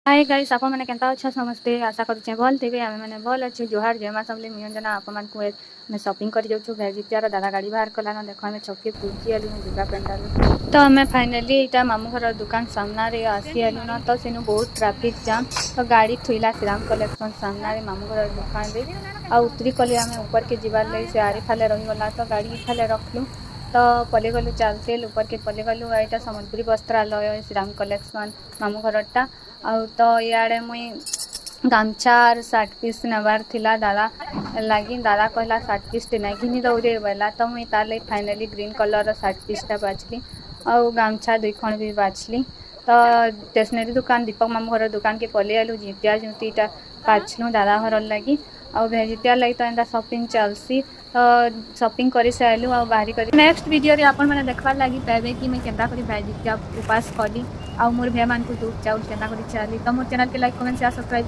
hi guys आपण मैंने केनता अच्छा समझते आशा करुचे भल थे आम मैंने भल अच्छे जोहार जयमा सबले निरंजना आप मैं शॉपिंग कर जाऊँ भेजितार दादा गाड़ी बाहर कलान देख आम छके पूजी आलु दुर्गा पेंडाल तो आम फाइनाली यहाँ मामू घर दुकान सामने आसी आलु न तो सेनु बहुत ट्राफिक जाम तो गाड़ी थुईला श्रीराम कलेक्शन सामने मामू घर दुकान रे आ उतरी कले आम ऊपर के जीवार लगे से आरे खाले रहीगला तो गाड़ी खाले रखलु तो पले गलु चलते ऊपर के पले गलु यहाँ सम्बलपुरी वस्त्रालय श्रीराम कलेक्शन मामू घरटा आउ तो इे मुई गामछा सार्ट पीस नबार थिला दादा लगी दादा कहला सार्ट पीस टे ना घिनी दौरे बोला तो मुई तार फाइनाली ग्रीन कलर सार्ट पीसटा बाछली आउ गामछा 2 खण भी बाछली तो स्टेशनरी दुकान दीपक मामू घर दुकान के पलि आलु जितिया जुतीटा बाछलु दादा घर लगी आउ भेजितिया लगी तो एंता शॉपिंग चलसी तो शॉपिंग कर सारू आ बाहरी कर नेक्स्ट वीडियो रे आपण मैंने देखबार लगी पाइबे कि मैं केन्ता करी भेजितिया उपास कली आउ मोर भे मान को दूध चाउल केन्ता करी चली तो मोर चैनल के लाइक कमेंट शेयर सब्सक्राइब